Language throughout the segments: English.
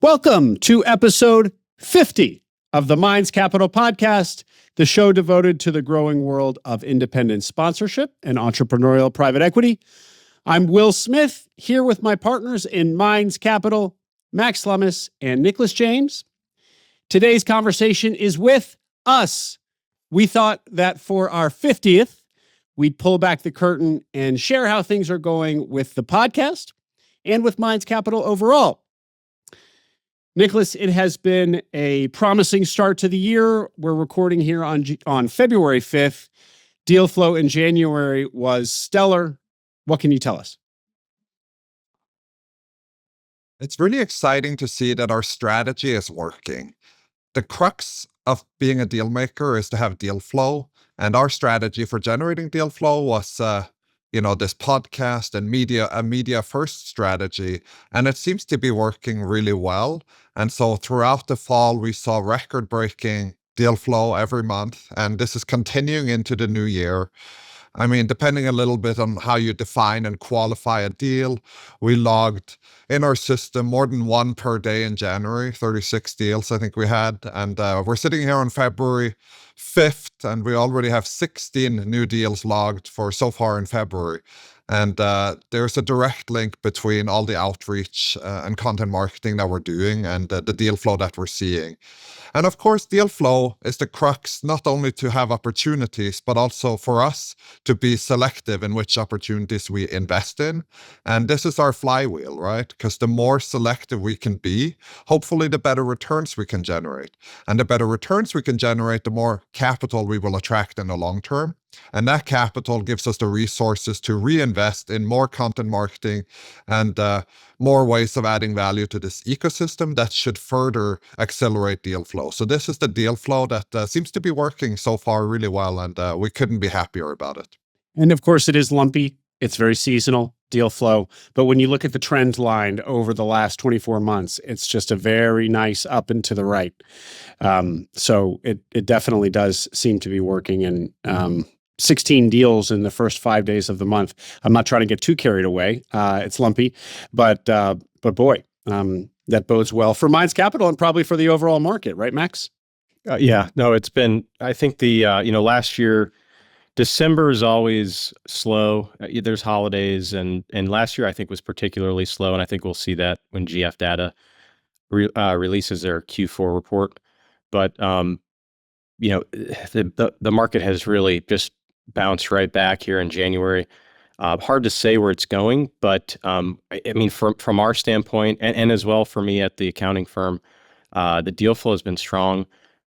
Welcome to episode 50 of the Minds Capital podcast, the show devoted to the growing world of independent sponsorship and entrepreneurial private equity. I'm Will Smith, here with my partners in Minds Capital, Max Lummis and Nicholas James. Today's conversation is with us. We thought that for our 50th, we'd pull back the curtain and share how things are going with the podcast and with Minds Capital overall. Nicholas, it has been a promising start to the year. We're recording here on February 5th. Deal flow in January was stellar. What can you tell us? It's really exciting to see that our strategy is working. The crux of being a deal maker is to have deal flow. And our strategy for generating deal flow was this podcast and a media first strategy. And it seems to be working really well. And so throughout the fall, we saw record breaking deal flow every month. And this is continuing into the new year. I mean, depending a little bit on how you define and qualify a deal, we logged in our system more than one per day in January, 36 deals I think we had. And we're sitting here on February 5th, and we already have 16 new deals logged for so far in February. And there's a direct link between all the outreach and content marketing that we're doing and the deal flow that we're seeing. And of course, deal flow is the crux, not only to have opportunities, but also for us to be selective in which opportunities we invest in. And this is our flywheel, right? Because the more selective we can be, hopefully the better returns we can generate. And the better returns we can generate, the more capital we will attract in the long term. And that capital gives us the resources to reinvest in more content marketing and more ways of adding value to this ecosystem that should further accelerate deal flow. So this is the deal flow that seems to be working so far really well, and we couldn't be happier about it. And of course, it is lumpy. It's very seasonal deal flow. But when you look at the trend line over the last 24 months, it's just a very nice up and to the right. So it definitely does seem to be working. And 16 deals in the first 5 days of the month. I'm not trying to get too carried away. It's lumpy, but boy, that bodes well for Minds Capital and probably for the overall market, right, Max? It's been, I think last year, December is always slow. There's holidays and last year I think was particularly slow. And I think we'll see that when GF Data releases their Q4 report. But, the market has really just bounced right back here in January. Hard to say where it's going, but from our standpoint, and as well for me at the accounting firm, the deal flow has been strong.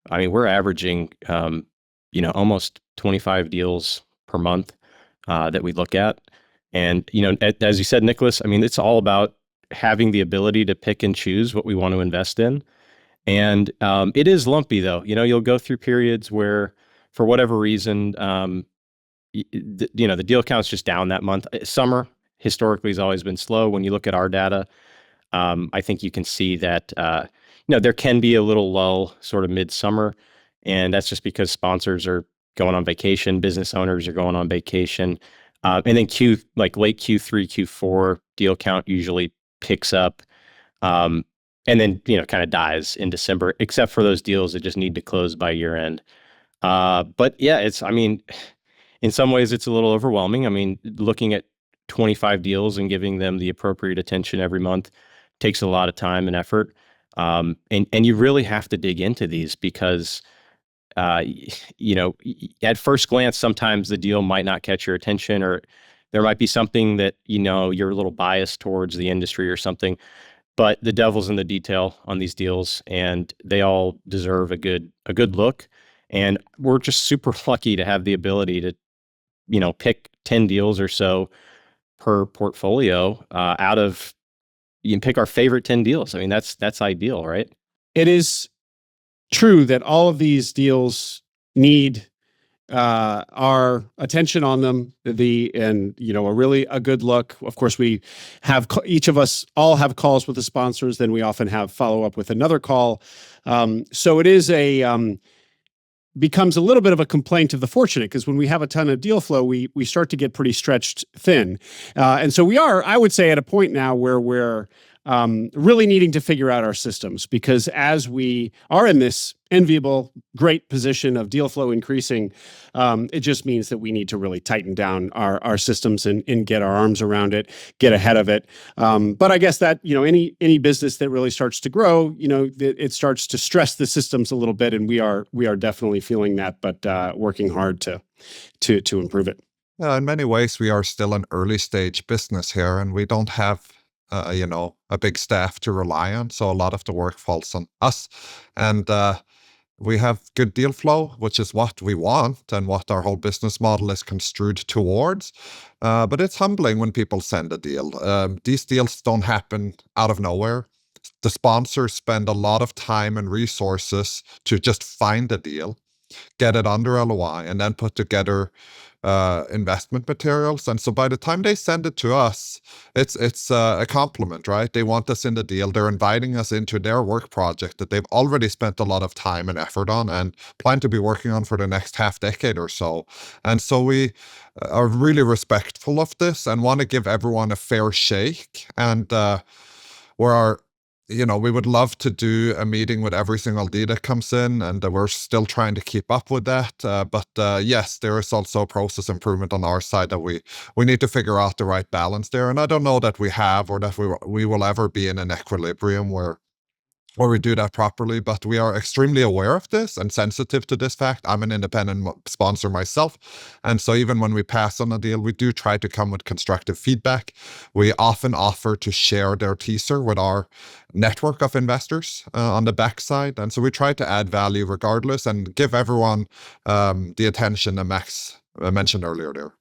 I mean, we're averaging, almost 25 deals per month that we look at. And, as you said, Nicholas, I mean, it's all about having the ability to pick and choose what we want to invest in. And it is lumpy, though. You'll go through periods where, for whatever reason, the deal count's just down that month. Summer historically has always been slow. When you look at our data, I think you can see that there can be a little lull sort of midsummer, and that's just because sponsors are going on vacation, business owners are going on vacation, and then late Q3, Q4 deal count usually picks up, and then kind of dies in December, except for those deals that just need to close by year end. But yeah, in some ways, it's a little overwhelming. I mean, looking at 25 deals and giving them the appropriate attention every month takes a lot of time and effort. And you really have to dig into these because, at first glance, sometimes the deal might not catch your attention, or there might be something that, you're a little biased towards the industry or something. But the devil's in the detail on these deals, and they all deserve a good look. And we're just super lucky to have the ability to pick 10 deals or so per portfolio you can pick our favorite 10 deals. I mean, that's ideal, right? It is true that all of these deals need our attention on them, a good look. Of course, we have each of us all have calls with the sponsors. Then we often have follow up with another call. So it is becomes a little bit of a complaint of the fortunate, because when we have a ton of deal flow, we start to get pretty stretched thin. And so we are, I would say, at a point now where we're really needing to figure out our systems, because as we are in this enviable, great position of deal flow increasing, it just means that we need to really tighten down our systems and get our arms around it, get ahead of it. But I guess that, any business that really starts to grow, it starts to stress the systems a little bit, and we are definitely feeling that, but working hard to improve it. In many ways, we are still an early stage business here, and we don't have, a big staff to rely on. So a lot of the work falls on us. And we have good deal flow, which is what we want and what our whole business model is construed towards. But it's humbling when people send a deal. These deals don't happen out of nowhere. The sponsors spend a lot of time and resources to just find a deal, get it under LOI, and then put together investment materials. And so by the time they send it to us, it's a compliment, right? They want us in the deal. They're inviting us into their work project that they've already spent a lot of time and effort on and plan to be working on for the next half decade or so. And so we are really respectful of this and want to give everyone a fair shake. And we would love to do a meeting with every single deal that comes in, and we're still trying to keep up with that. But yes, there is also process improvement on our side that we need to figure out the right balance there. And I don't know that we have, or that we will ever be in an equilibrium where we do that properly, but we are extremely aware of this and sensitive to this fact. I'm an independent sponsor myself, and so even when we pass on a deal, we do try to come with constructive feedback. We often offer to share their teaser with our network of investors on the backside, and so we try to add value regardless and give everyone the attention that Max mentioned earlier there.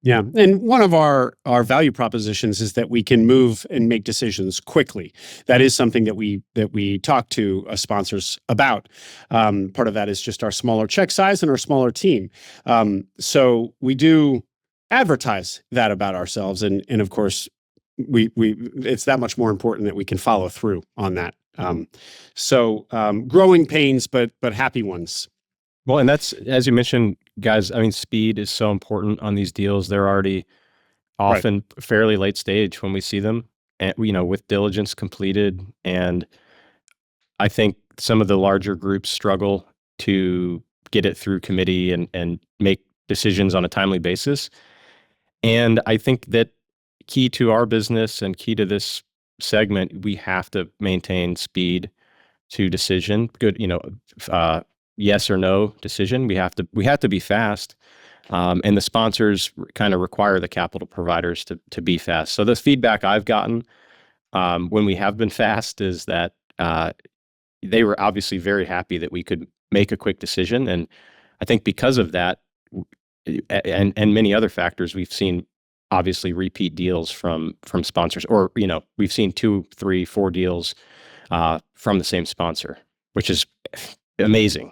Yeah. And one of our value propositions is that we can move and make decisions quickly. That is something that we talk to sponsors about. Part of that is just our smaller check size and our smaller team. So we do advertise that about ourselves. And of course, we it's that much more important that we can follow through on that. So growing pains, but happy ones. Well, and that's, as you mentioned, guys, I mean, speed is so important on these deals. They're already often fairly late stage when we see them, and, with diligence completed. And I think some of the larger groups struggle to get it through committee and make decisions on a timely basis. And I think that key to our business and key to this segment, we have to maintain speed to decision. Good, yes or no decision. We have to be fast, and the sponsors kind of require the capital providers to be fast. So the feedback I've gotten when we have been fast is that they were obviously very happy that we could make a quick decision, and I think because of that, and many other factors, we've seen obviously repeat deals from sponsors, or we've seen 2, 3, 4 deals from the same sponsor, which is amazing.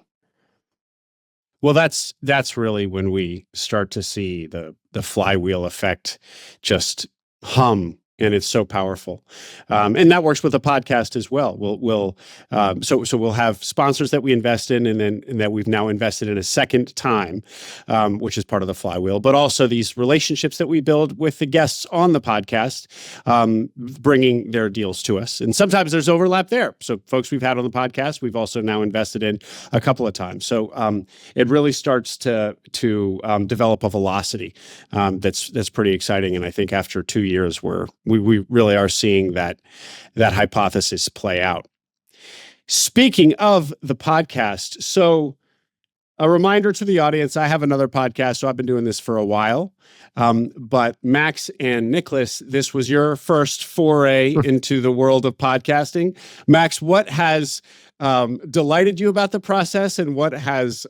Well, that's really when we start to see the flywheel effect just hum, and it's so powerful. And that works with the podcast as well. We'll have sponsors that we invest in, and that we've now invested in a second time, which is part of the flywheel. But also these relationships that we build with the guests on the podcast, bringing their deals to us. And sometimes there's overlap there. So folks we've had on the podcast, we've also now invested in a couple of times. So it really starts to develop a velocity that's pretty exciting. And I think after 2 years, we really are seeing that hypothesis play out. Speaking of the podcast, so a reminder to the audience, I have another podcast, so I've been doing this for a while. But Max and Nicholas, this was your first foray into the world of podcasting. Max, what has delighted you about the process, and what has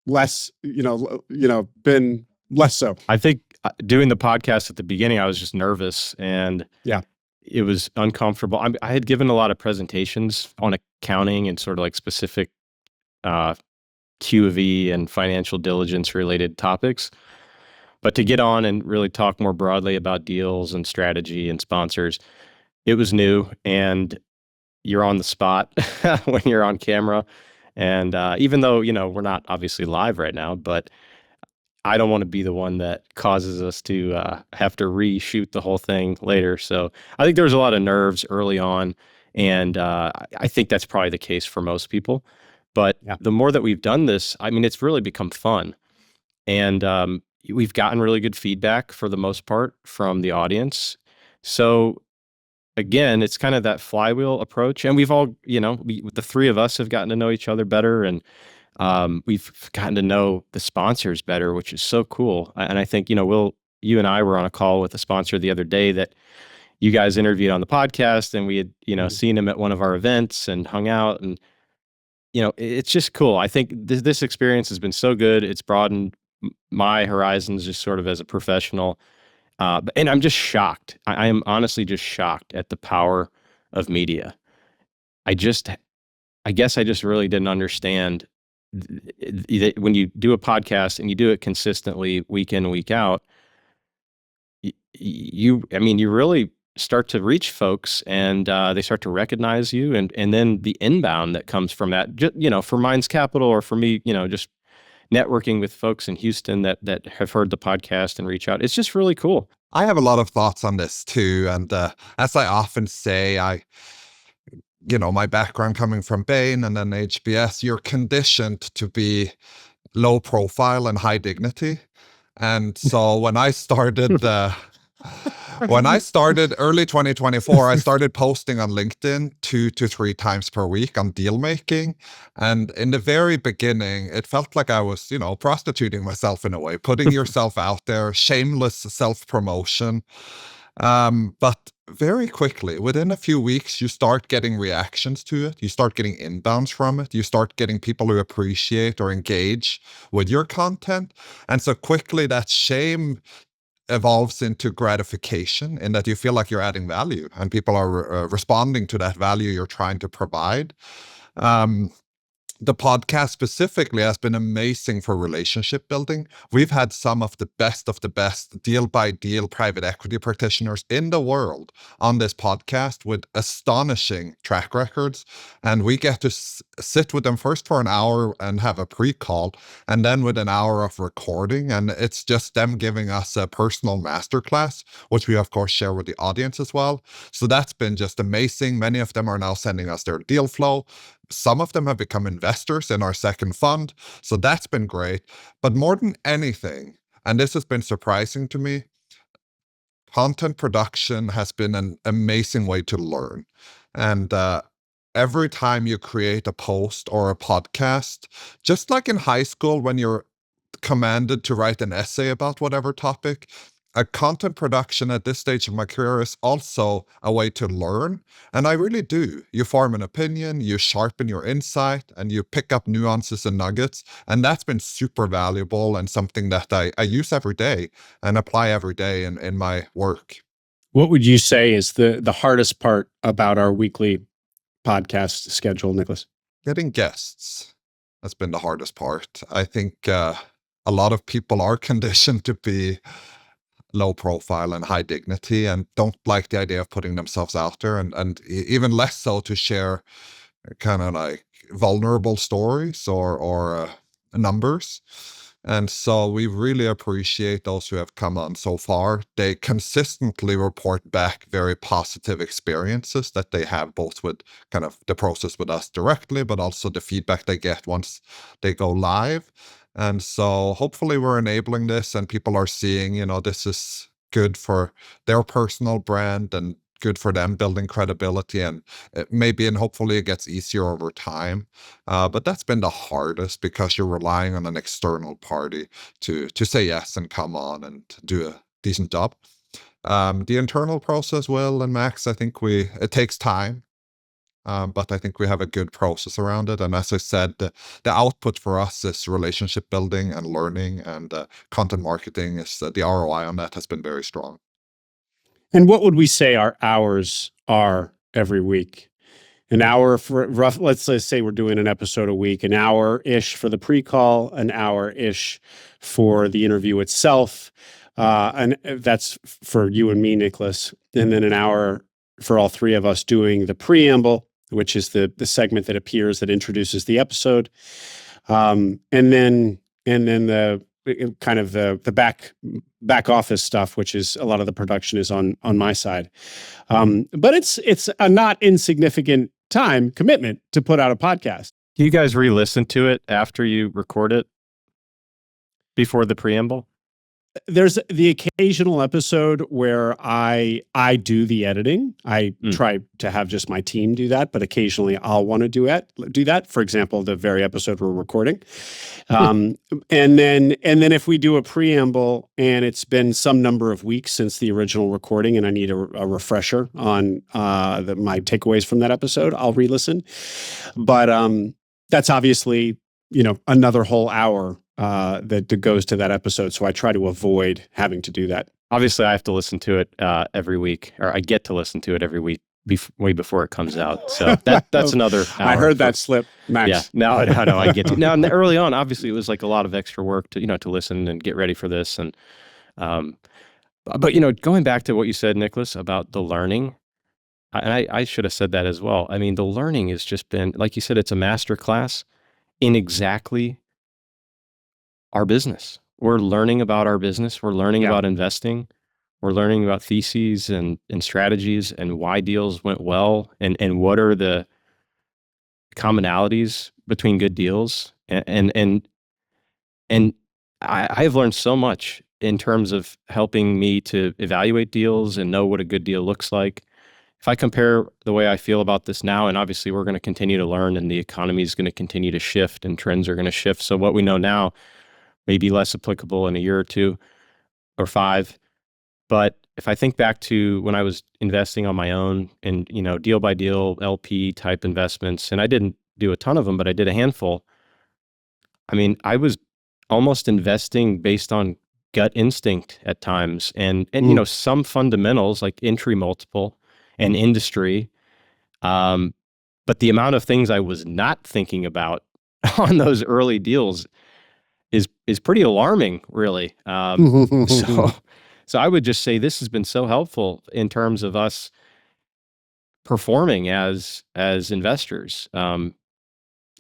less, been less so? I think doing the podcast at the beginning, I was just nervous, and it was uncomfortable. I had given a lot of presentations on accounting and sort of like specific Q of E and financial diligence related topics. But to get on and really talk more broadly about deals and strategy and sponsors, it was new, and you're on the spot when you're on camera. And even though, we're not obviously live right now, but I don't want to be the one that causes us to have to reshoot the whole thing later. So I think there was a lot of nerves early on, and I think that's probably the case for most people. But Yeah. the more that we've done this, I mean, it's really become fun, and we've gotten really good feedback for the most part from the audience. So again, it's kind of that flywheel approach, and we've all, the three of us have gotten to know each other better, and we've gotten to know the sponsors better, which is so cool. And I think, you and I were on a call with a sponsor the other day that you guys interviewed on the podcast, and we had, seen him at one of our events and hung out, and, it's just cool. I think this experience has been so good. It's broadened my horizons just sort of as a professional. And I'm just shocked. I am honestly just shocked at the power of media. I guess I just really didn't understand that when you do a podcast and you do it consistently week in, week out, you really start to reach folks, and they start to recognize you, and then the inbound that comes from that, for Minds Capital, or for me, just networking with folks in Houston that have heard the podcast and reach out. It's just really cool. I have a lot of thoughts on this too. And as I often say, my background coming from Bain and then HBS, you're conditioned to be low profile and high dignity. And so when I started early 2024, I started posting on LinkedIn 2 to 3 times per week on deal making. And in the very beginning, it felt like I was, prostituting myself in a way, putting yourself out there, shameless self-promotion. But very quickly, within a few weeks, you start getting reactions to it. You start getting inbounds from it. You start getting people who appreciate or engage with your content. And so quickly that shame evolves into gratification, in that you feel like you're adding value and people are responding to that value you're trying to provide. The podcast specifically has been amazing for relationship building. We've had some of the best deal by deal private equity practitioners in the world on this podcast with astonishing track records. And we get to sit with them first for an hour and have a pre-call, and then with an hour of recording. And it's just them giving us a personal masterclass, which we of course share with the audience as well. So that's been just amazing. Many of them are now sending us their deal flow. Some of them have become investors in our second fund. So that's been great. But more than anything, and this has been surprising to me, content production has been an amazing way to learn. And every time you create a post or a podcast, just like in high school when you're commanded to write an essay about whatever topic, a content production at this stage of my career is also a way to learn. And I really do. You form an opinion, you sharpen your insight, and you pick up nuances and nuggets. And that's been super valuable and something that I use every day and apply every day in my work. What would you say is the hardest part about our weekly podcast schedule, Nicholas? Getting guests has been the hardest part. I think a lot of people are conditioned to be low profile and high dignity and don't like the idea of putting themselves out there, and even less so to share kind of like vulnerable stories or numbers. And so we really appreciate those who have come on so far. They consistently report back very positive experiences that they have, both with kind of the process with us directly, but also the feedback they get once they go live. And so hopefully we're enabling this and people are seeing, this is good for their personal brand and good for them building credibility, and maybe and hopefully it gets easier over time. But that's been the hardest because you're relying on an external party to say yes and come on and do a decent job. The internal process, Will and Max, I think it takes time. But I think we have a good process around it. And as I said, the output for us is relationship building and learning, and content marketing is the ROI on that has been very strong. And what would we say our hours are every week? An hour for let's say we're doing an episode a week, an hour-ish for the pre-call, an hour-ish for the interview itself. And that's for you and me, Nicholas. And then an hour for all three of us doing the preamble, which is the segment that appears that introduces the episode. And then the kind of the back office stuff, which is a lot of the production is on my side. But it's a not insignificant time commitment to put out a podcast. Do you guys re-listen to it after you record it before the preamble? There's the occasional episode where I do the editing. I try to have just my team do that, but occasionally I'll want to do that. For example, the very episode we're recording, and then if we do a preamble and it's been some number of weeks since the original recording, and I need a refresher on my takeaways from that episode, I'll re-listen. But that's obviously another whole hour that goes to that episode. So I try to avoid having to do that. Obviously, I have to listen to it every week, or I get to listen to it every week way before it comes out. So that's another hour. I heard that slip, Max. Yeah, now I get to. Now, early on, obviously, it was like a lot of extra work to listen and get ready for this. And but going back to what you said, Nicholas, about the learning, and I should have said that as well. I mean, the learning has just been, like you said, it's a master class in exactly our business. We're learning about our business. We're learning about investing. We're learning about theses and strategies and why deals went well and what are the commonalities between good deals. And I've learned so much in terms of helping me to evaluate deals and know what a good deal looks like. If I compare the way I feel about this now, and obviously we're going to continue to learn and the economy is going to continue to shift and trends are going to shift. So what we know now may be less applicable in a year or 2 or 5. But if I think back to when I was investing on my own and, deal by deal LP type investments, and I didn't do a ton of them, but I did a handful. I mean, I was almost investing based on gut instinct at times and some fundamentals like entry multiple and industry. But the amount of things I was not thinking about on those early deals is pretty alarming, really. So I would just say this has been so helpful in terms of us performing as investors. I'm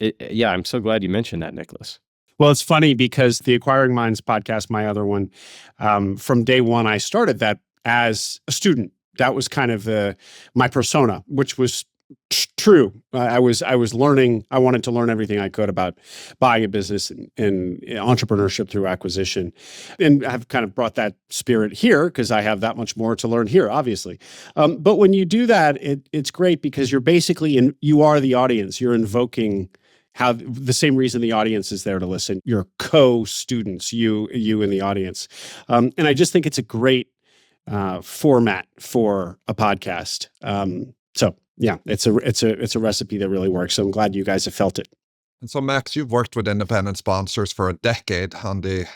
so glad you mentioned that, Nicholas. Well, it's funny because the Acquiring Minds podcast, my other one, from day one, I started that as a student. That was kind of my persona, which was true. I was learning. I wanted to learn everything I could about buying a business and entrepreneurship through acquisition, and I've kind of brought that spirit here because I have that much more to learn here, obviously. But when you do that, it's great because you're basically you are the audience. You're invoking the same reason the audience is there to listen. You're co-students, you in the audience, and I just think it's a great format for a podcast. So yeah, it's a recipe that really works. So I'm glad you guys have felt it. And so, Max, you've worked with independent sponsors for a decade on the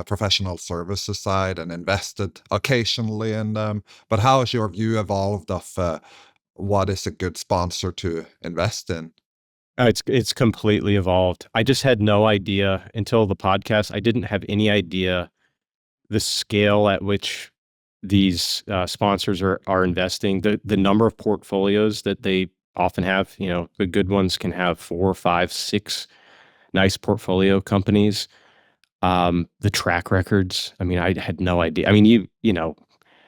professional services side and invested occasionally in them. But how has your view evolved of what is a good sponsor to invest in? It's completely evolved. I just had no idea until the podcast. I didn't have any idea the scale at which these sponsors are investing, the number of portfolios that they often have. The good ones can have 4, 5, 6 nice portfolio companies. The track records. I mean, I had no idea. I mean,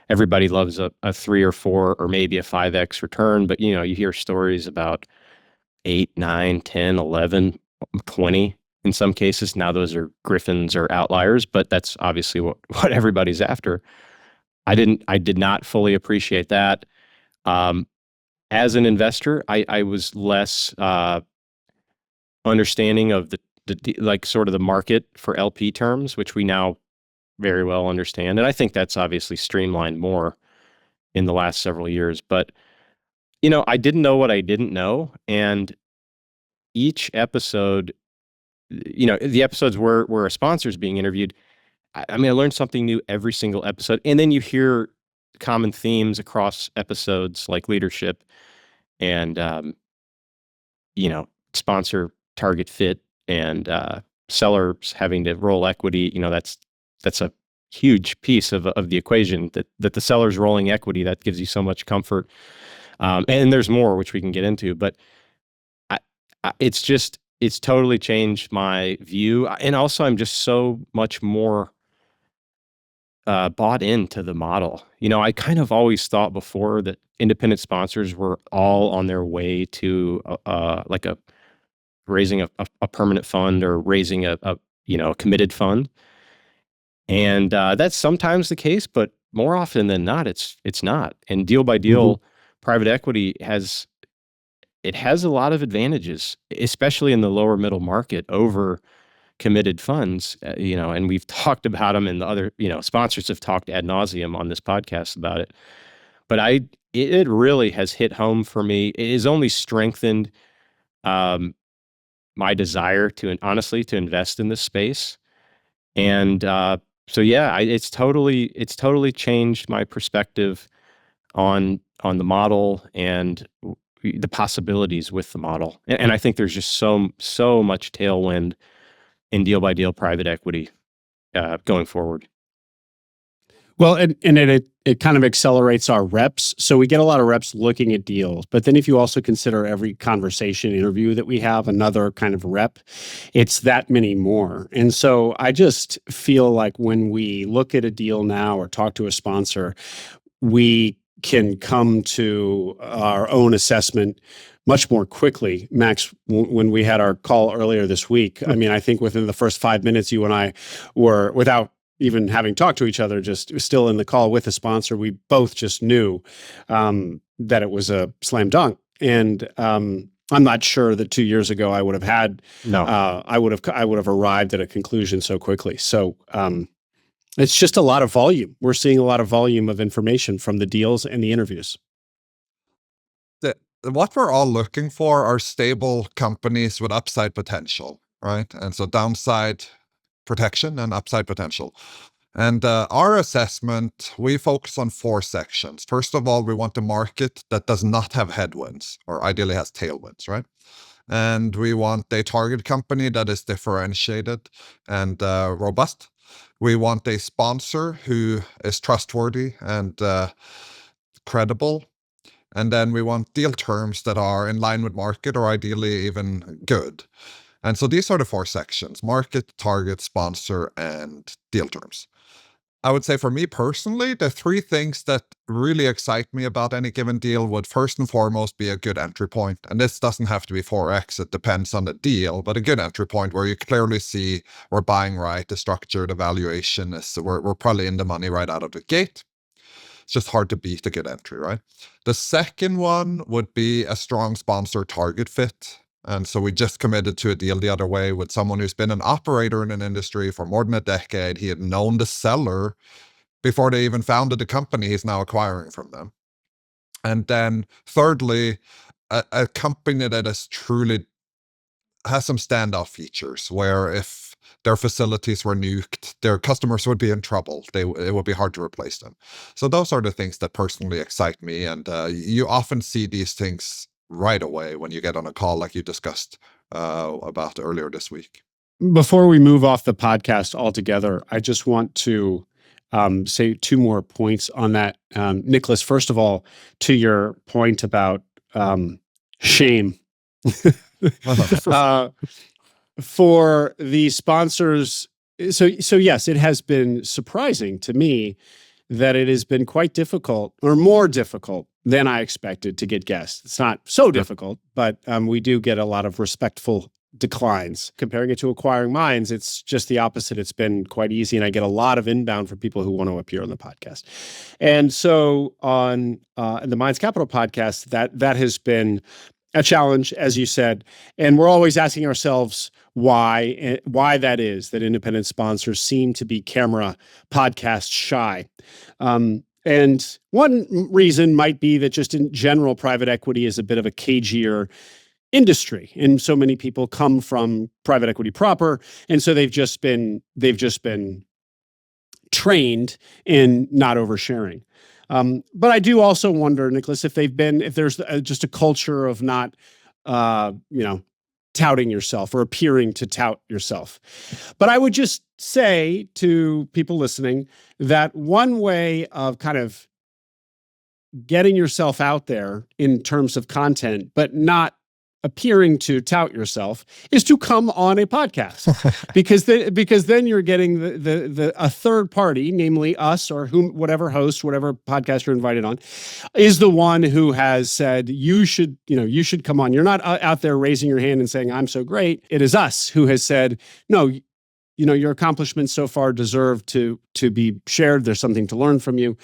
everybody loves a 3 or 4 or maybe a 5x return, but you hear stories about 8, 9, 10, 11, 20 in some cases. Now those are griffins or outliers, but that's obviously what everybody's after. I did not fully appreciate that. As an investor, I was less understanding of the like sort of the market for LP terms, which we now very well understand. And I think that's obviously streamlined more in the last several years. But, I didn't know what I didn't know. And each episode, the episodes where a sponsor is being interviewed, I mean, I learned something new every single episode. And then you hear common themes across episodes like leadership and, sponsor target fit and sellers having to roll equity. That's a huge piece of the equation that the seller's rolling equity, that gives you so much comfort. And there's more, which we can get into. But it's just it's totally changed my view. And also I'm just so much more bought into the model. I kind of always thought before that independent sponsors were all on their way to like a raising a permanent fund or raising a committed fund. And that's sometimes the case, but more often than not, it's not. And deal by deal, private equity has a lot of advantages, especially in the lower middle market over committed funds. And we've talked about them, and the other sponsors have talked ad nauseum on this podcast about it. But it really has hit home for me. It has only strengthened my desire to honestly to invest in this space. And so yeah, it's totally changed my perspective on the model and the possibilities with the model. And I think there's just so much tailwind in deal by deal private equity going forward. Well, and it kind of accelerates our reps. So we get a lot of reps looking at deals. But then if you also consider every conversation interview that we have another kind of rep, it's that many more. And so I just feel like when we look at a deal now or talk to a sponsor, we can come to our own assessment much more quickly. Max, when we had our call earlier this week, I mean, I think within the first 5 minutes, you and I were, without even having talked to each other, just still in the call with a sponsor, we both just knew that it was a slam dunk. And I'm not sure that 2 years ago I would have had, I would have arrived at a conclusion so quickly. So it's just a lot of volume. We're seeing a lot of volume of information from the deals and the interviews. What we're all looking for are stable companies with upside potential, right? And so downside protection and upside potential. And our assessment, we focus on 4 sections. First of all, we want a market that does not have headwinds, or ideally has tailwinds, right? And we want a target company that is differentiated and robust. We want a sponsor who is trustworthy and credible. And then we want deal terms that are in line with market, or ideally even good. And so these are the 4 sections: market, target, sponsor, and deal terms. I would say for me personally, the 3 things that really excite me about any given deal would first and foremost be a good entry point. And this doesn't have to be 4x, it depends on the deal, but a good entry point where you clearly see we're buying right, the structure, the valuation, we're probably in the money right out of the gate. It's just hard to beat a good entry, right? The second one would be a strong sponsor target fit. And so we just committed to a deal the other way with someone who's been an operator in an industry for more than a decade. He had known the seller before they even founded the company he's now acquiring from them. And then thirdly, a company that is truly has some standout features where if their facilities were nuked, their customers would be in trouble. It would be hard to replace them. So those are the things that personally excite me. And you often see these things right away when you get on a call like you discussed about earlier this week. Before we move off the podcast altogether, I just want to say 2 more points on that. Nicholas, first of all, to your point about shame. For the sponsors, so yes, it has been surprising to me that it has been quite difficult, or more difficult than I expected, to get guests. It's not so difficult, but we do get a lot of respectful declines. Comparing it to Acquiring Minds, it's just the opposite. It's been quite easy, and I get a lot of inbound from people who want to appear on the podcast. And so on the Minds Capital podcast, that has been a challenge, as you said, and we're always asking ourselves why that is, that independent sponsors seem to be camera podcast shy. And one reason might be that just in general, private equity is a bit of a cagier industry, and so many people come from private equity proper, and so they've just been trained in not oversharing. But I do also wonder, Nicholas, if there's just a culture of not, touting yourself or appearing to tout yourself. But I would just say to people listening that one way of kind of getting yourself out there in terms of content, but not appearing to tout yourself is to come on a podcast because then you're getting a third party, namely us or whatever host, whatever podcast you're invited on, is the one who has said you should come on. You're not out there raising your hand and saying I'm so great. It is us who has said no. Your accomplishments so far deserve to be shared. There's something to learn from you.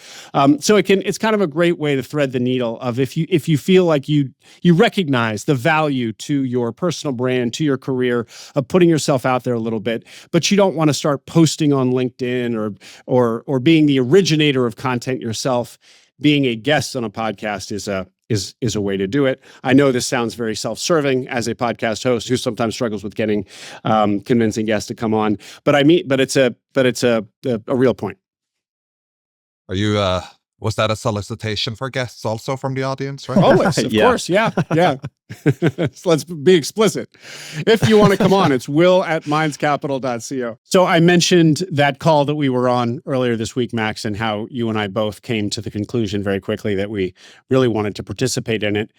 So it's kind of a great way to thread the needle of if you feel like you recognize the value to your personal brand, to your career of putting yourself out there a little bit, but you don't want to start posting on LinkedIn or being the originator of content yourself. Being a guest on a podcast is a way to do it. I know this sounds very self-serving as a podcast host who sometimes struggles with getting convincing guests to come on, but it's a real point. Are you? Was that a solicitation for guests also from the audience? Right? Always, of course, yeah. So let's be explicit. If you want to come on, it's will@mindscapital.co. So I mentioned that call that we were on earlier this week, Max, and how you and I both came to the conclusion very quickly that we really wanted to participate in it.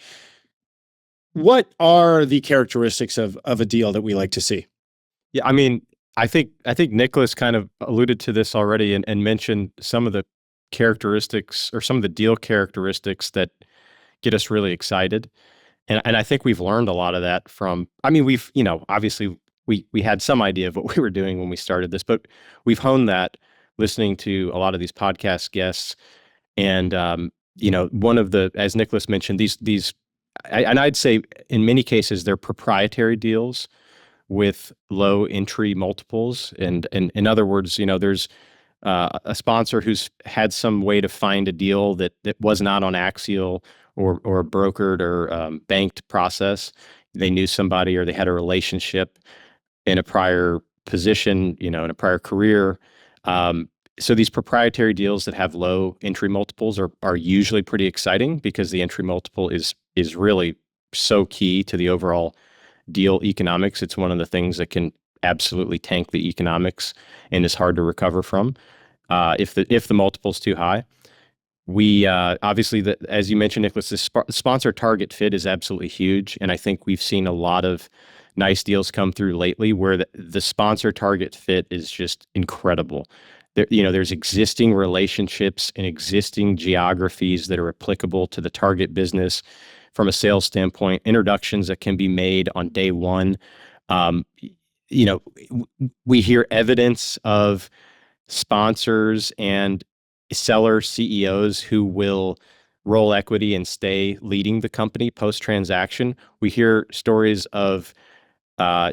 What are the characteristics of a deal that we like to see? Yeah, I mean, I think Nicholas kind of alluded to this already and mentioned some of the characteristics or some of the deal characteristics that get us really excited. And I think we've learned a lot of that from, we've, obviously we had some idea of what we were doing when we started this, but we've honed that listening to a lot of these podcast guests. And, one of the, as Nicholas mentioned, and I'd say in many cases, they're proprietary deals with low entry multiples. And in other words, there's a sponsor who's had some way to find a deal that was not on Axial or a brokered or banked process. They knew somebody or they had a relationship in a prior position, in a prior career. So these proprietary deals that have low entry multiples are usually pretty exciting because the entry multiple is really so key to the overall deal economics. It's one of the things that can absolutely tank the economics and is hard to recover from if the multiple's too high. We obviously, as you mentioned, Nicholas, the sponsor target fit is absolutely huge, and I think we've seen a lot of nice deals come through lately where the sponsor target fit is just incredible. There's existing relationships and existing geographies that are applicable to the target business from a sales standpoint, introductions that can be made on day one. We hear evidence of sponsors and seller CEOs who will roll equity and stay leading the company post-transaction. We hear stories of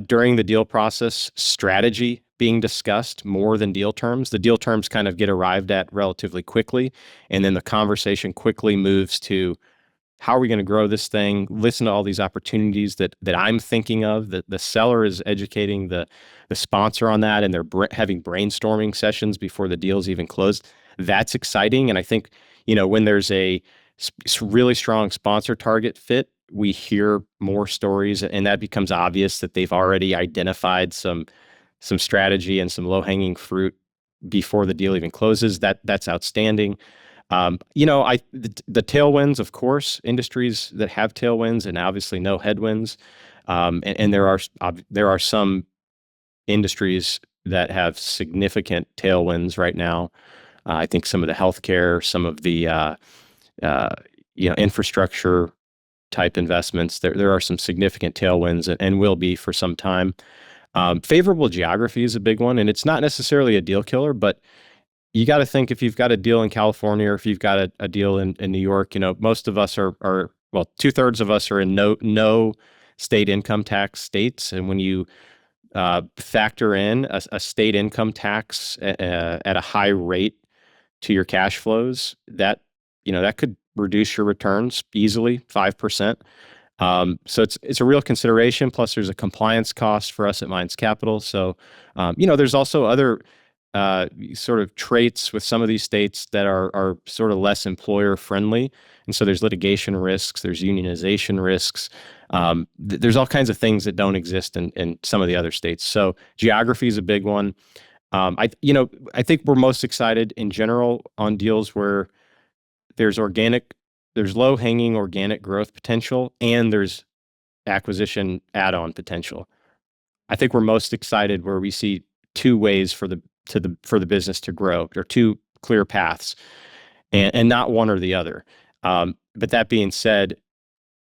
during the deal process, strategy being discussed more than deal terms. The deal terms kind of get arrived at relatively quickly, and then the conversation quickly moves to how are we going to grow this thing? Listen to all these opportunities that I'm thinking of. The seller is educating the sponsor on that, and they're having brainstorming sessions before the deal's even closed. That's exciting, and I think when there's a really strong sponsor target fit, we hear more stories, and that becomes obvious that they've already identified some strategy and some low-hanging fruit before the deal even closes. That's outstanding. The tailwinds, of course, industries that have tailwinds and obviously no headwinds, and there are some industries that have significant tailwinds right now. I think some of the healthcare, some of the infrastructure type investments, there are some significant tailwinds and will be for some time. Favorable geography is a big one, and it's not necessarily a deal killer, but you got to think if you've got a deal in California or if you've got a deal in New York, most of us are 2/3 of us are in no state income tax states. And when you factor in a state income tax at a high rate to your cash flows, that could reduce your returns easily 5%. So it's a real consideration. Plus, there's a compliance cost for us at Minds Capital. So, there's also other sort of traits with some of these states that are sort of less employer friendly. And so there's litigation risks, there's unionization risks. There's all kinds of things that don't exist in some of the other states. So geography is a big one. I think we're most excited in general on deals where there's low hanging organic growth potential and there's acquisition add-on potential. I think we're most excited where we see two ways for the business to grow. There are two clear paths, and not one or the other. But that being said,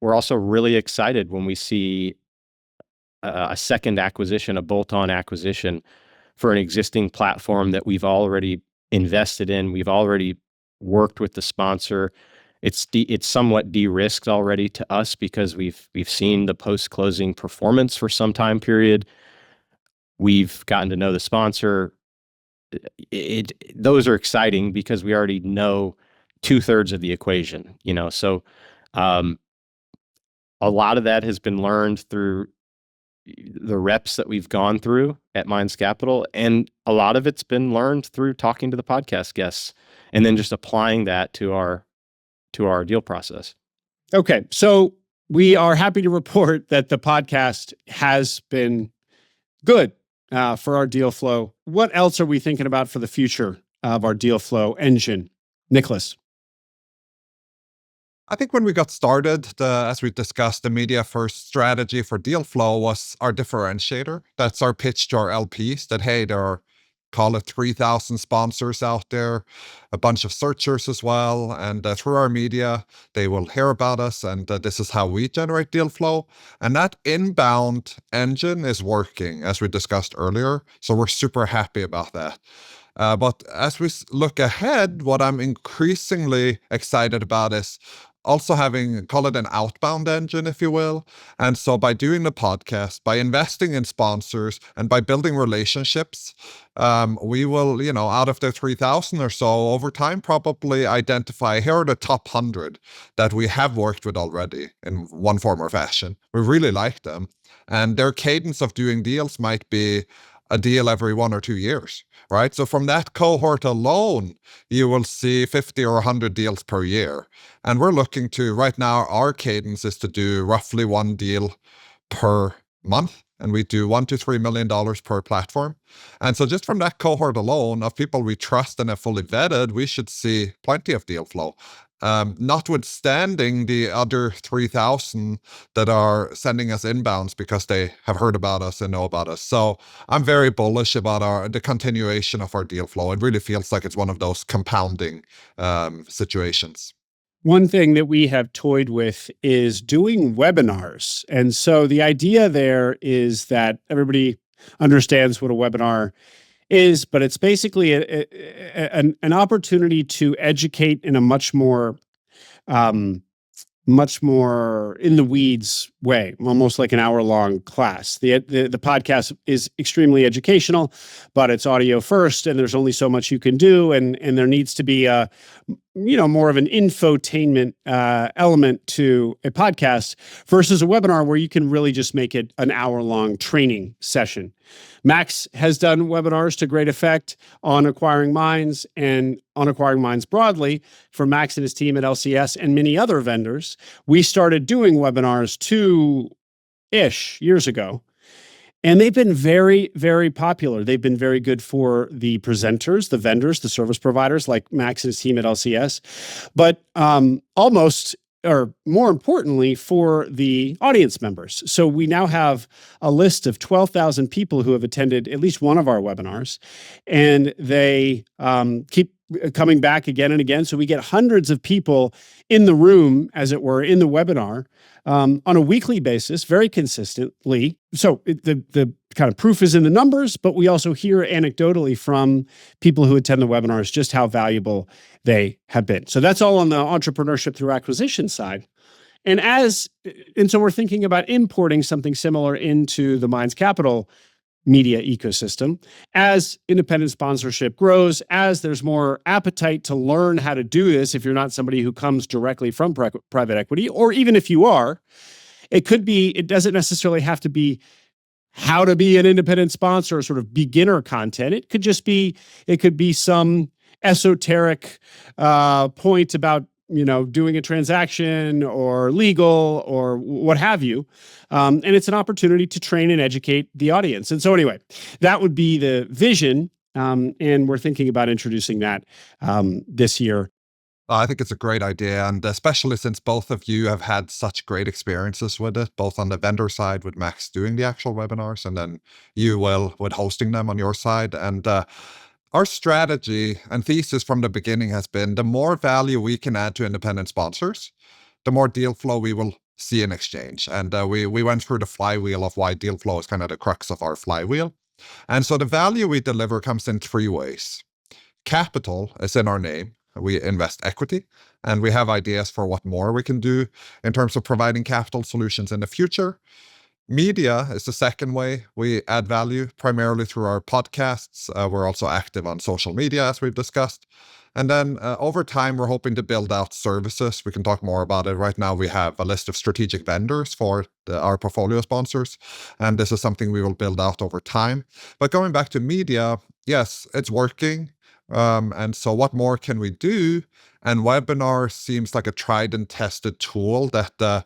we're also really excited when we see a second acquisition, a bolt-on acquisition for an existing platform that we've already invested in. We've already worked with the sponsor. It's somewhat de-risked already to us because we've seen the post-closing performance for some time period. We've gotten to know the sponsor. Those are exciting because we already know 2/3 of the equation, So a lot of that has been learned through the reps that we've gone through at Minds Capital, and a lot of it's been learned through talking to the podcast guests and then just applying that to our deal process. Okay, so we are happy to report that the podcast has been good for our deal flow. What else are we thinking about for the future of our deal flow engine? Nicholas. I think when we got started, as we discussed, the media-first strategy for deal flow was our differentiator. That's our pitch to our LPs that, hey, there are, call it 3,000 sponsors out there, a bunch of searchers as well, and through our media, they will hear about us, and this is how we generate deal flow. And that inbound engine is working, as we discussed earlier, so we're super happy about that. But as we look ahead, what I'm increasingly excited about is also having, call it an outbound engine, if you will. And so by doing the podcast, by investing in sponsors, and by building relationships, we will, out of the 3,000 or so, over time, probably identify, here are the top 100 that we have worked with already in one form or fashion. We really like them. And their cadence of doing deals might be a deal every 1 or 2 years, right? So from that cohort alone, you will see 50 or 100 deals per year. And we're looking to, right now, our cadence is to do roughly 1 deal per month. And we do $1 to $3 million per platform. And so just from that cohort alone of people we trust and have fully vetted, we should see plenty of deal flow. Notwithstanding the other 3,000 that are sending us inbounds because they have heard about us and know about us. So I'm very bullish about the continuation of our deal flow. It really feels like it's one of those compounding situations. One thing that we have toyed with is doing webinars. And so the idea there is that everybody understands what a webinar is, but it's basically an opportunity to educate in a much more in the weeds way, almost like an hour-long class. The podcast is extremely educational, but it's audio first, and there's only so much you can do, and there needs to be more of an infotainment element to a podcast versus a webinar where you can really just make it an hour-long training session. Max has done webinars to great effect on Acquiring Minds and on Acquiring Minds broadly for Max and his team at LCS and many other vendors. We started doing webinars 2-ish years ago, and they've been very, very popular. They've been very good for the presenters, the vendors, the service providers like Max and his team at LCS, but almost, or more importantly, for the audience members. So we now have a list of 12,000 people who have attended at least one of our webinars, and they keep coming back again and again. So we get hundreds of people in the room, as it were, in the webinar on a weekly basis, very consistently. So the kind of proof is in the numbers, but we also hear anecdotally from people who attend the webinars just how valuable they have been. So that's all on the entrepreneurship through acquisition side. And so we're thinking about importing something similar into the Minds Capital media ecosystem. As independent sponsorship grows, as there's more appetite to learn how to do this, if you're not somebody who comes directly from private equity, or even if you are, it doesn't necessarily have to be how to be an independent sponsor or sort of beginner content. It could be some esoteric point about doing a transaction or legal or what have you. And it's an opportunity to train and educate the audience. And so anyway, that would be the vision. And we're thinking about introducing that this year. I think it's a great idea, and especially since both of you have had such great experiences with it, both on the vendor side with Max doing the actual webinars, and then you, Will, with hosting them on your side. And our strategy and thesis from the beginning has been the more value we can add to independent sponsors, the more deal flow we will see in exchange. And we went through the flywheel of why deal flow is kind of the crux of our flywheel. And so the value we deliver comes in three ways. Capital is in our name. We invest equity, and we have ideas for what more we can do in terms of providing capital solutions in the future. Media is the second way we add value, primarily through our podcasts. We're also active on social media, as we've discussed. And then over time, we're hoping to build out services. We can talk more about it. Right now, we have a list of strategic vendors for our portfolio sponsors, and this is something we will build out over time. But going back to media, yes, it's working. And so what more can we do? And webinar seems like a tried and tested tool that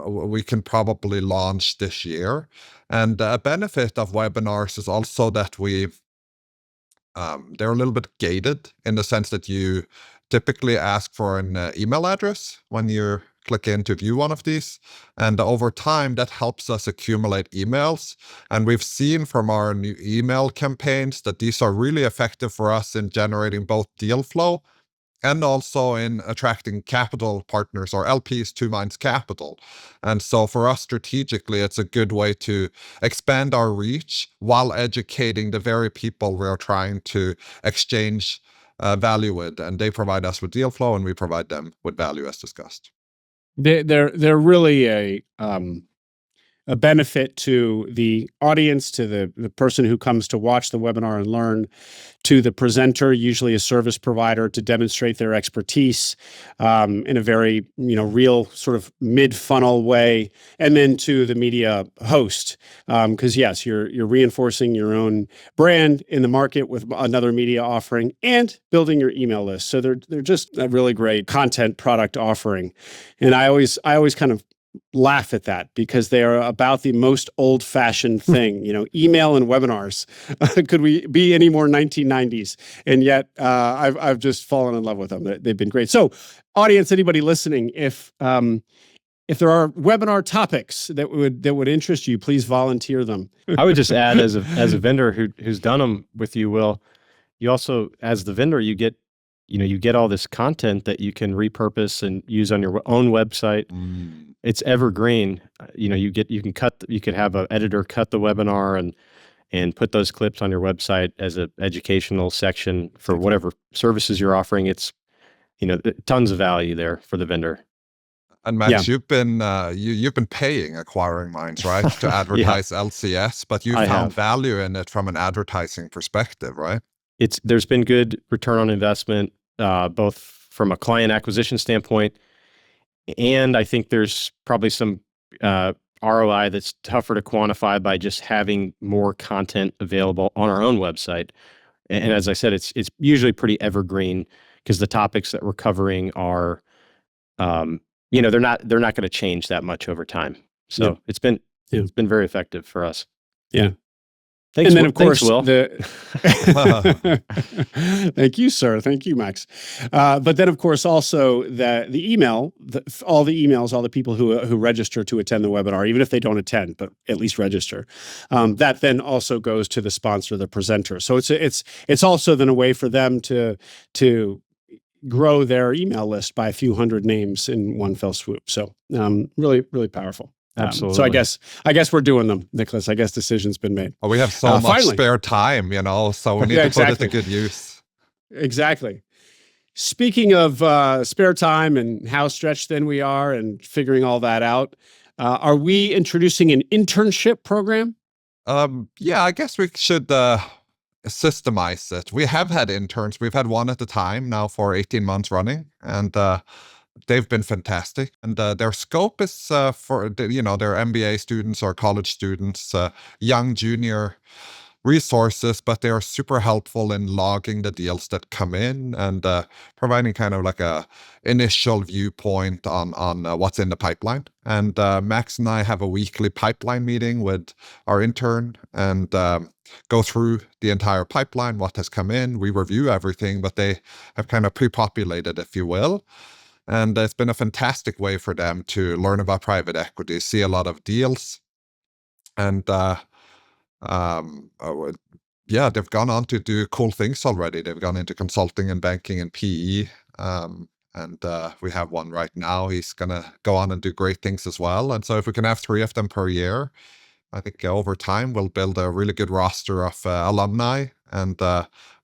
we can probably launch this year. And a benefit of webinars is also that they're a little bit gated in the sense that you typically ask for an email address when you click in to view one of these. And over time, that helps us accumulate emails. And we've seen from our new email campaigns that these are really effective for us in generating both deal flow and also in attracting capital partners or LPs to Minds Capital. And so for us strategically, it's a good way to expand our reach while educating the very people we're trying to exchange value with. And they provide us with deal flow and we provide them with value as discussed. They're really a benefit to the audience, to the person who comes to watch the webinar and learn, to the presenter, usually a service provider, to demonstrate their expertise in a very real sort of mid-funnel way, and then to the media host, because yes, you're reinforcing your own brand in the market with another media offering and building your email list. So they're just a really great content product offering, and I always kind of laugh at that because they are about the most old-fashioned thing, email and webinars. Could we be any more 1990s? And yet I've just fallen in love with them. They've been great. So audience, anybody listening, if there are webinar topics that would interest you, please volunteer them. I would just add as a vendor who's done them with you, Will, you also, as the vendor, you get all this content that you can repurpose and use on your own website. It's evergreen. You could have an editor cut the webinar and put those clips on your website as an educational section for whatever services you're offering. It's, tons of value there for the vendor. And Max, you've been paying Acquiring Minds, right, to advertise LCS, but you found value in it from an advertising perspective, right? There's been good return on investment, both from a client acquisition standpoint, and I think there's probably some ROI that's tougher to quantify by just having more content available on our own website. And as I said, it's usually pretty evergreen because the topics that we're covering are, they're not going to change that much over time. So it's been very effective for us. Yeah. Thanks, and then, of course, Will. Thank you, sir. Thank you, Max. But then, of course, also the email, all the emails, all the people who register to attend the webinar, even if they don't attend, but at least register, that then also goes to the sponsor, the presenter. So it's also then a way for them to grow their email list by a few hundred names in one fell swoop. So really, really powerful. Absolutely. So I guess we're doing them, Nicholas. I guess decision's been made. Well, we have so much spare time, so we need to put it to good use. Exactly. Speaking of spare time and how stretched thin we are and figuring all that out, are we introducing an internship program? I guess we should systemize it. We have had interns. We've had one at a time now for 18 months running, and they've been fantastic. And their scope is for their MBA students or college students, young junior resources, but they are super helpful in logging the deals that come in and providing kind of like a initial viewpoint on what's in the pipeline. And Max and I have a weekly pipeline meeting with our intern and go through the entire pipeline, what has come in. We review everything, but they have kind of pre-populated, if you will. And it's been a fantastic way for them to learn about private equity, see a lot of deals, and yeah, they've gone on to do cool things already. They've gone into consulting and banking and PE. And we have one right now. He's going to go on and do great things as well. And so if we can have 3 of them per year, I think over time we'll build a really good roster of alumni. And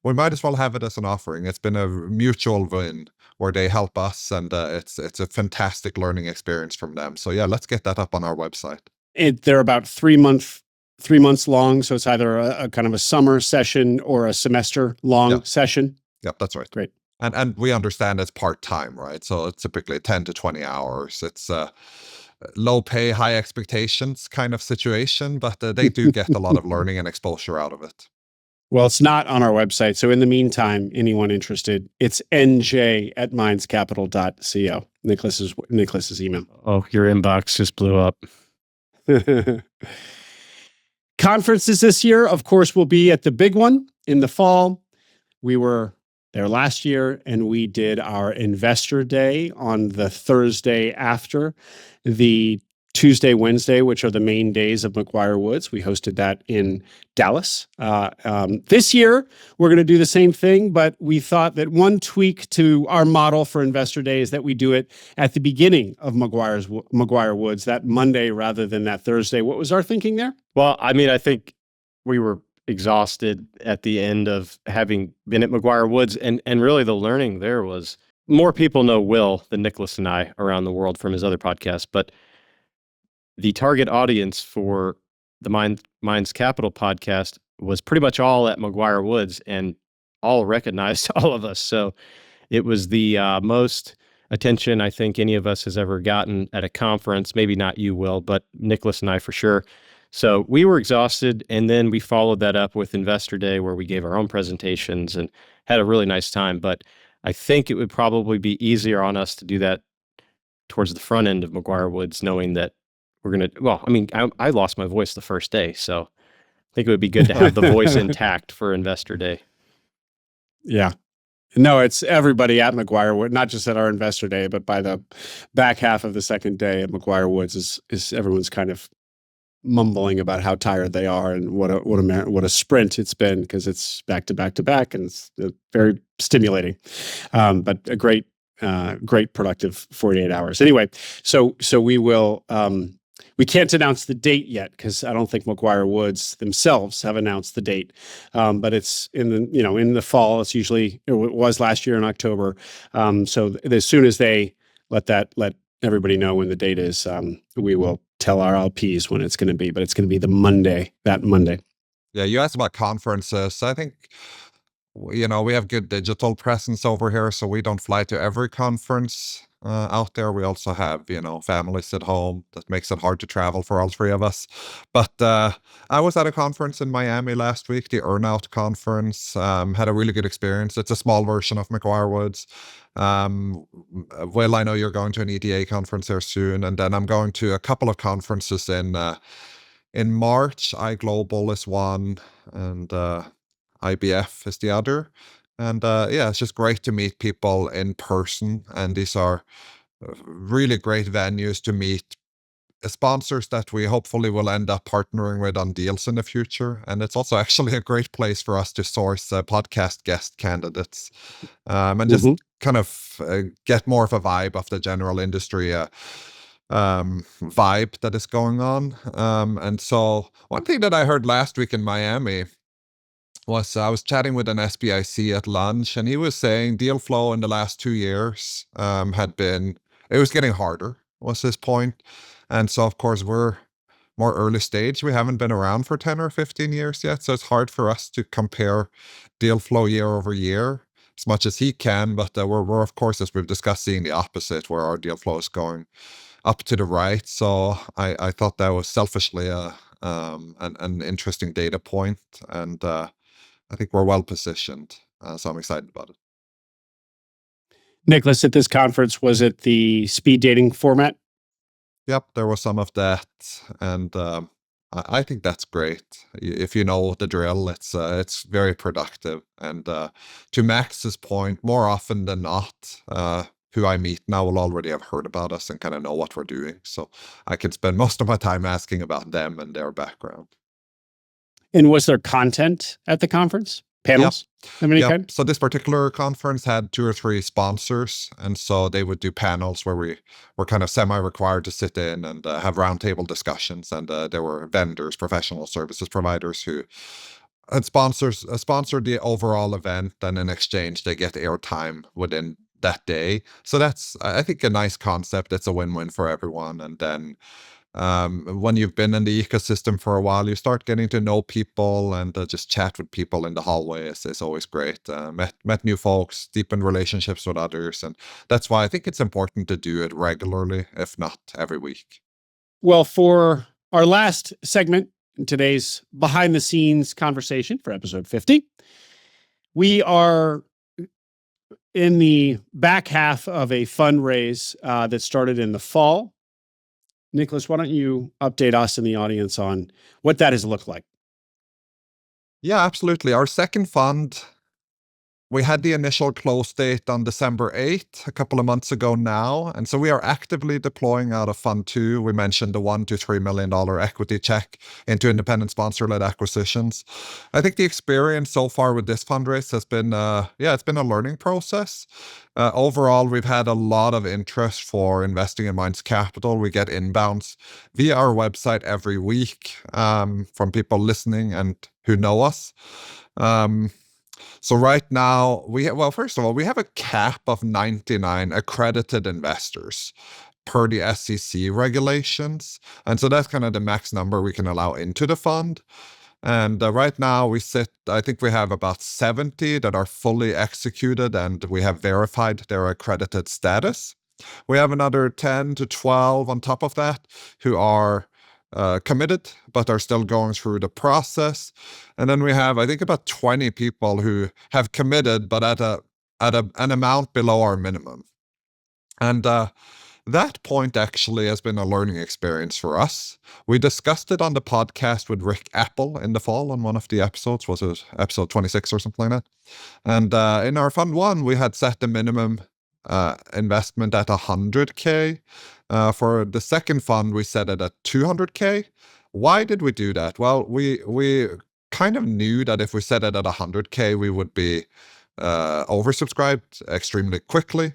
we might as well have it as an offering. It's been a mutual win where they help us. And it's a fantastic learning experience from them. So yeah, let's get that up on our website. They're about 3 months long. So it's either a kind of a summer session or a semester long session. Yep, that's right. Great. And we understand it's part-time, right? So it's typically 10 to 20 hours. It's low pay, high expectations kind of situation, but they do get a lot of learning and exposure out of it. Well, it's not on our website. So in the meantime, anyone interested, it's nj@mindscapital.co. Nicholas's email. Oh, your inbox just blew up. Conferences this year, of course, will be at the big one in the fall. We were there last year, and we did our Investor Day on the Thursday after the Tuesday, Wednesday, which are the main days of McGuire Woods. We hosted that in Dallas. This year, we're going to do the same thing, but we thought that one tweak to our model for Investor Day is that we do it at the beginning of McGuire Woods, that Monday rather than that Thursday. What was our thinking there? Well, I mean, I think we were exhausted at the end of having been at McGuire Woods, and really the learning there was more people know Will than Nicholas and I around the world from his other podcasts, but the target audience for the Minds Capital podcast was pretty much all at McGuire Woods and all recognized all of us. So it was the most attention I think any of us has ever gotten at a conference. Maybe not you, Will, but Nicholas and I for sure. So we were exhausted, and then we followed that up with Investor Day, where we gave our own presentations and had a really nice time. But I think it would probably be easier on us to do that towards the front end of McGuire Woods, knowing that we're going to, well, I mean, I lost my voice the first day, so I think it would be good to have the voice intact for Investor Day. Yeah. No, it's everybody at McGuire Woods, not just at our Investor Day, but by the back half of the second day at McGuire Woods is everyone's kind of mumbling about how tired they are and what a sprint it's been, because it's back to back to back, and it's very stimulating, but a great productive 48 hours. Anyway, so we will. We can't announce the date yet because I don't think McGuire Woods themselves have announced the date, but it's in the fall. It was last year in October. So as soon as they let everybody know when the date is, we will tell our LPs when it's going to be. But it's going to be that Monday. Yeah, you asked about conferences. I think we have good digital presence over here, so we don't fly to every conference out there. We also have, families at home. That makes it hard to travel for all 3 of us. But I was at a conference in Miami last week, the Earnout Conference. Had a really good experience. It's a small version of McGuire Woods. Will, I know you're going to an EDA conference here soon, and then I'm going to a couple of conferences in March. iGlobal is one, and IBF is the other. And it's just great to meet people in person. And these are really great venues to meet sponsors that we hopefully will end up partnering with on deals in the future. And it's also actually a great place for us to source podcast guest candidates and just kind of get more of a vibe of the general industry vibe that is going on. And so one thing that I heard last week in Miami was I was chatting with an SBIC at lunch, and he was saying deal flow in the last 2 years it was getting harder, was his point. And so, of course, we're more early stage. We haven't been around for 10 or 15 years yet, so it's hard for us to compare deal flow year over year as much as he can. But we're, of course, as we've discussed, seeing the opposite, where our deal flow is going up to the right. So I thought that was selfishly a and an interesting data point. And I think we're well positioned. So I'm excited about it. Nicholas, at this conference, was it the speed dating format? Yep, there was some of that, and I think that's great. If you know the drill, it's very productive. And to Max's point, more often than not, who I meet now will already have heard about us and kind of know what we're doing. So I can spend most of my time asking about them and their background. And was there content at the conference? Panels of any kind? So this particular conference had 2 or 3 sponsors, and so they would do panels where we were kind of semi-required to sit in and have roundtable discussions. And there were vendors, professional services providers who had sponsored the overall event, and in exchange they get airtime within that day. So that's, I think, a nice concept. It's a win-win for everyone. And then when you've been in the ecosystem for a while, you start getting to know people, and just chat with people in the hallway is always great. Met new folks, deepened relationships with others, and that's why I think it's important to do it regularly, if not every week. Well, for our last segment in today's behind the scenes conversation for episode 50, we are in the back half of a fundraise that started in the fall. Nicholas, why don't you update us and the audience on what that has looked like? Yeah, absolutely. Our second fund, we had the initial close date on December 8th, a couple of months ago now. And so we are actively deploying out of Fund 2. We mentioned the $1 to $3 million equity check into independent sponsor-led acquisitions. I think the experience so far with this fundraise has been, it's been a learning process. Overall, we've had a lot of interest for investing in Minds Capital. We get inbounds via our website every week from people listening and who know us. So right now, first of all, we have a cap of 99 accredited investors per the SEC regulations. And so that's kind of the max number we can allow into the fund. And right now I think we have about 70 that are fully executed, and we have verified their accredited status. We have another 10 to 12 on top of that who are committed, but are still going through the process. And then we have, I think, about 20 people who have committed, but at an amount below our minimum. And that point actually has been a learning experience for us. We discussed it on the podcast with Rick Apple in the fall on one of the episodes. Was it episode 26 or something like that? And in our Fund 1, we had set the minimum investment at 100K. For the second fund, we set it at 200K. Why did we do that? Well, we kind of knew that if we set it at 100K, we would be oversubscribed extremely quickly.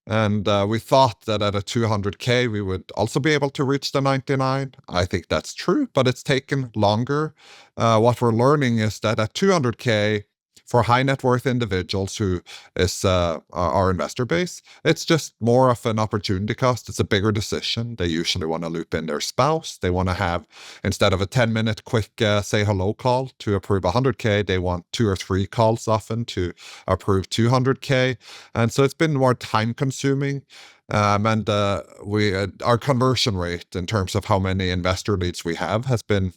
And we thought that at a 200K, we would also be able to reach the 99. I think that's true, but it's taken longer. What we're learning is that at 200K, for high net worth individuals who is our investor base, it's just more of an opportunity cost. It's a bigger decision. They usually want to loop in their spouse. They want to have, instead of a 10-minute quick say hello call to approve 100K, they want 2 or 3 calls often to approve 200K. And so it's been more time consuming. And our conversion rate in terms of how many investor leads we have has been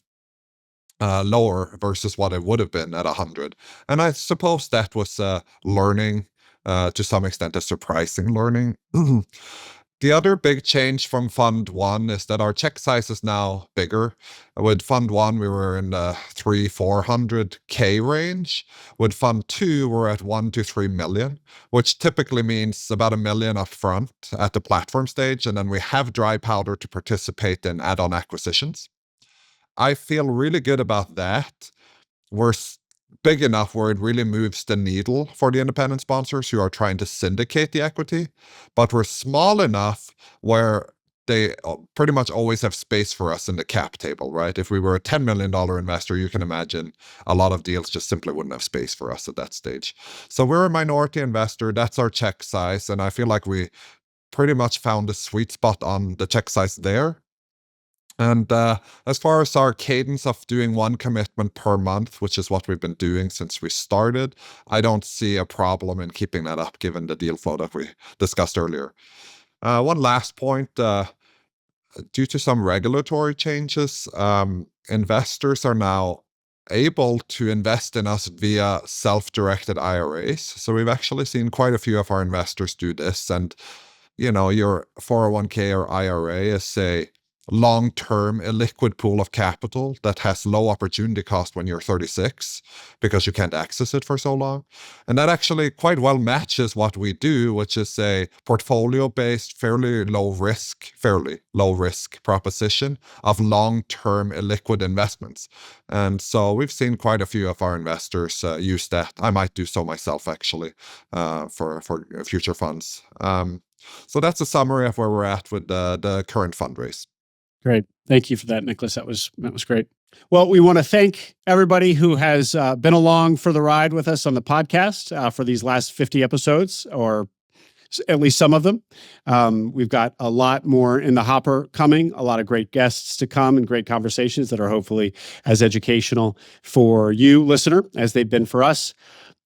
lower versus what it would have been at 100. And I suppose that was learning, to some extent, a surprising learning. The other big change from Fund 1 is that our check size is now bigger. With Fund 1, we were in the 300-400K range. With Fund 2, we're at 1 to 3 million, which typically means about $1 million up front at the platform stage. And then we have dry powder to participate in add-on acquisitions. I feel really good about that. We're big enough where it really moves the needle for the independent sponsors who are trying to syndicate the equity, but we're small enough where they pretty much always have space for us in the cap table, right? If we were a $10 million investor, you can imagine a lot of deals just simply wouldn't have space for us at that stage. So we're a minority investor. That's our check size. And I feel like we pretty much found the sweet spot on the check size there. And as far as our cadence of doing one commitment per month, which is what we've been doing since we started, I don't see a problem in keeping that up given the deal flow that we discussed earlier. One last point, due to some regulatory changes, investors are now able to invest in us via self-directed IRAs. So we've actually seen quite a few of our investors do this. And, your 401k or IRA is a long-term illiquid pool of capital that has low opportunity cost when you're 36 because you can't access it for so long. And that actually quite well matches what we do, which is a portfolio-based, fairly low risk proposition of long-term illiquid investments. And so we've seen quite a few of our investors use that. I might do so myself, actually, for future funds. So that's a summary of where we're at with the current fundraise. Great. Thank you for that, Nicholas. That was great. Well, we want to thank everybody who has been along for the ride with us on the podcast for these last 50 episodes, or at least some of them. We've got a lot more in the hopper coming, a lot of great guests to come and great conversations that are hopefully as educational for you, listener, as they've been for us.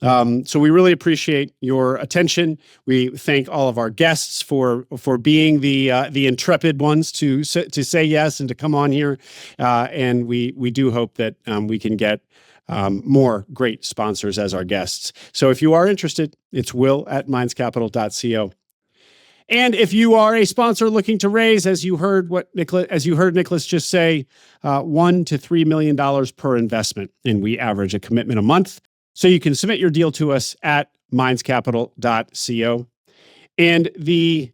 So we really appreciate your attention. We thank all of our guests for being the intrepid ones to say yes and to come on here. And we do hope that we can get more great sponsors as our guests. So if you are interested, it's will@mindscapital.co. And if you are a sponsor looking to raise, as you heard Nicholas just say, $1 to $3 million per investment, and we average a commitment a month. So you can submit your deal to us at mindscapital.co. And the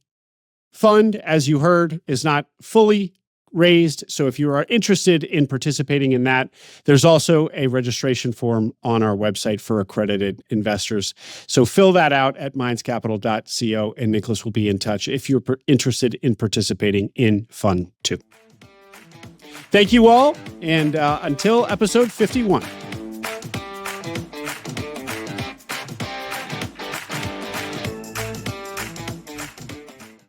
fund, as you heard, is not fully raised. So if you are interested in participating in that, there's also a registration form on our website for accredited investors. So fill that out at mindscapital.co, and Nicholas will be in touch if you're interested in participating in Fund 2. Thank you all, and until episode 51.